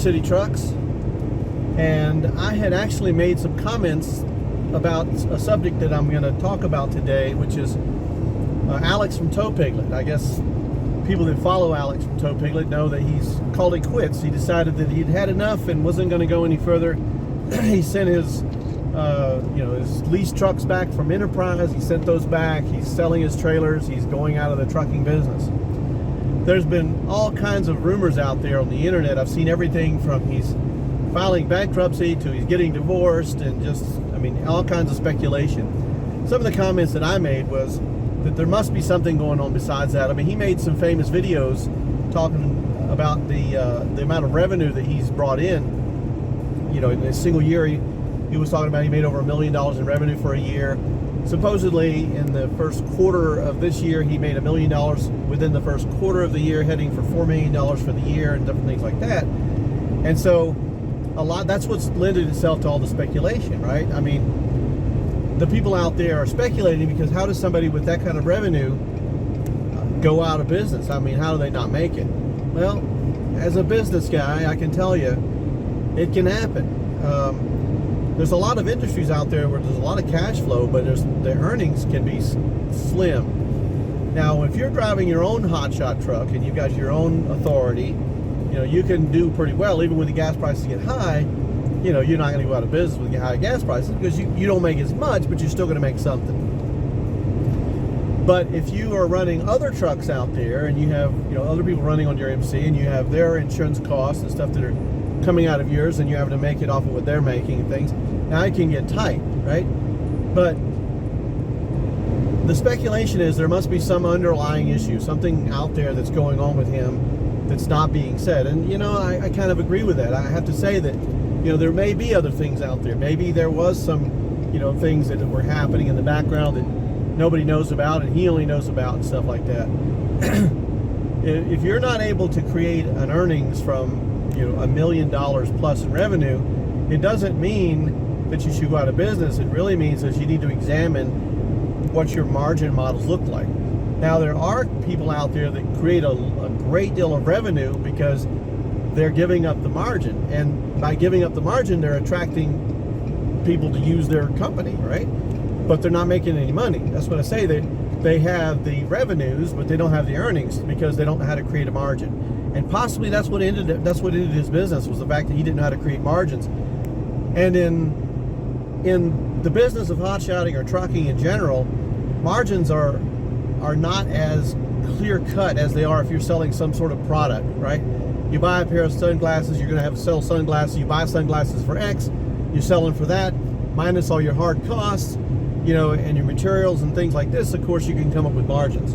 City trucks, and I had actually made some comments about a subject that I'm going to talk about today, which is Alex from Piglet. I guess people that follow Alex from Piglet know that he's called it quits. He decided that he'd had enough and wasn't going to go any further. He sent his his leased trucks back from Enterprise. He sent those back. He's selling his trailers. He's going out of the trucking business. There's been all kinds of rumors out there on the internet. I've seen everything from he's filing bankruptcy to he's getting divorced, and just, I mean, all kinds of speculation. Some of the comments that I made was that there must be something going on besides that. I mean, he made some famous videos talking about the amount of revenue that he's brought in. In a single year, he was talking about he made over $1 million in revenue for a year. Supposedly, in the first quarter of this year, he made $1 million within the first quarter of the year, heading for $4 million for the year, and different things like that. And so, that's what's lended itself to all the speculation, right? I mean, the people out there are speculating because how does somebody with that kind of revenue go out of business? I mean, how do they not make it? Well, as a business guy, I can tell you, it can happen. There's a lot of industries out there where there's a lot of cash flow, but the earnings can be slim. Now, if you're driving your own hotshot truck and you've got your own authority, you can do pretty well. Even when the gas prices get high, you're not going to go out of business with high gas prices because you don't make as much, but you're still going to make something. But if you are running other trucks out there and you have other people running on your MC and you have their insurance costs and stuff that are coming out of yours, and you have to make it off of what they're making and things, now it can get tight, right? But the speculation is there must be some underlying issue, something out there that's going on with him that's not being said. And I kind of agree with that. I have to say that there may be other things out there. Maybe there was some things that were happening in the background that nobody knows about and he only knows about and stuff like that. If you're not able to create an earnings from $1 million plus in revenue, it doesn't mean that you should go out of business. It really means that you need to examine what your margin models look like. Now, there are people out there that create a great deal of revenue because they're giving up the margin, and by giving up the margin, they're attracting people to use their company, right? But they're not making any money. That's what I say. They have the revenues, but they don't have the earnings because they don't know how to create a margin. And possibly that's what ended his business, was the fact that he didn't know how to create margins. And in the business of hotshotting or trucking in general, margins are not as clear cut as they are if you're selling some sort of product, right? You buy a pair of sunglasses, you're going to have to sell sunglasses. You buy sunglasses for X, you're selling for that, minus all your hard costs, and your materials and things like this. Of course, you can come up with margins.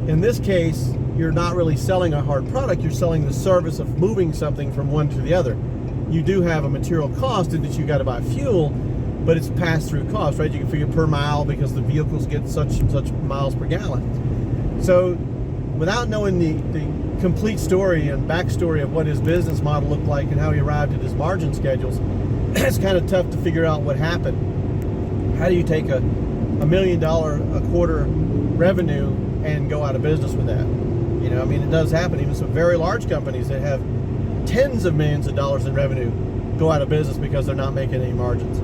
In this case, you're not really selling a hard product, you're selling the service of moving something from one to the other. You do have a material cost in that you got to buy fuel, but it's pass-through cost, right? You can figure per mile because the vehicles get such and such miles per gallon. So without knowing the complete story and backstory of what his business model looked like and how he arrived at his margin schedules, it's kind of tough to figure out what happened. How do you take a $1 million a quarter revenue and go out of business with that? It does happen. Even some very large companies that have tens of millions of dollars in revenue go out of business because they're not making any margins.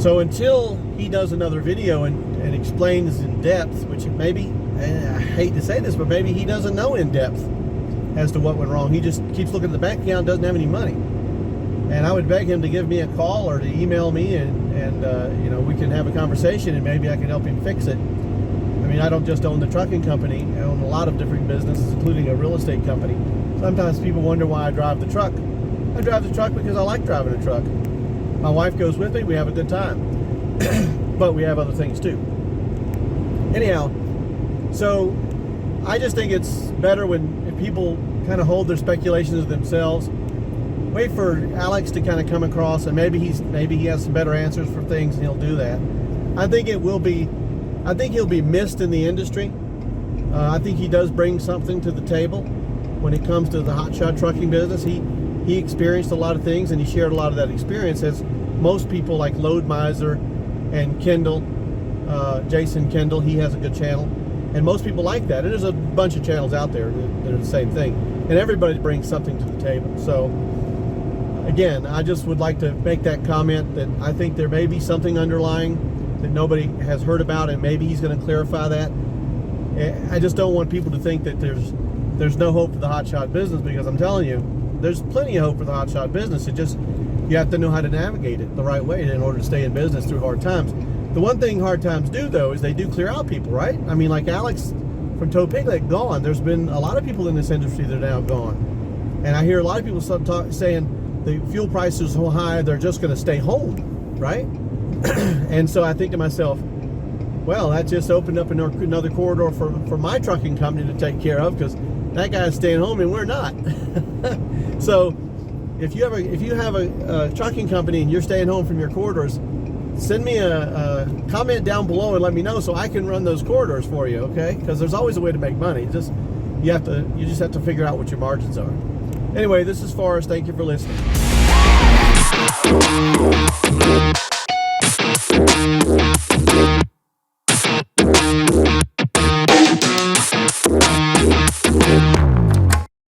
So until he does another video and explains in depth, which maybe, I hate to say this, but maybe he doesn't know in depth as to what went wrong. He just keeps looking at the bank account and doesn't have any money. And I would beg him to give me a call or to email me and we can have a conversation and maybe I can help him fix it. I don't just own the trucking company. I own a lot of different businesses, including a real estate company. Sometimes people wonder why I drive the truck. I drive the truck because I like driving a truck. My wife goes with me. We have a good time. But we have other things too. Anyhow, so I just think it's better if people kind of hold their speculations to themselves. Wait for Alex to kind of come across, and maybe he has some better answers for things, and he'll do that. I think he'll be missed in the industry. I think he does bring something to the table when it comes to the hotshot trucking business. He experienced a lot of things, and he shared a lot of that experience, as most people like Load Miser and Kendall, Jason Kendall, he has a good channel, and most people like that. And there's a bunch of channels out there that are the same thing. and everybody brings something to the table. So again, I just would like to make that comment that I think there may be something underlying that nobody has heard about, and maybe he's going to clarify that. I just don't want people to think that there's no hope for the hotshot business, because I'm telling you, there's plenty of hope for the hotshot business. It just, you have to know how to navigate it the right way in order to stay in business through hard times. The one thing hard times do, though, is they do clear out people, right? I mean, like Alex from Tow Piglet, gone. There's been a lot of people in this industry that are now gone. And I hear a lot of people saying the fuel prices are so high, they're just going to stay home, right? And so I think to myself, well, that just opened up another corridor for my trucking company to take care of, because that guy's staying home and we're not. So if you have a trucking company and you're staying home from your corridors, send me a comment down below and let me know so I can run those corridors for you, okay? Because there's always a way to make money. You just have to figure out what your margins are. Anyway, this is Forrest. Thank you for listening.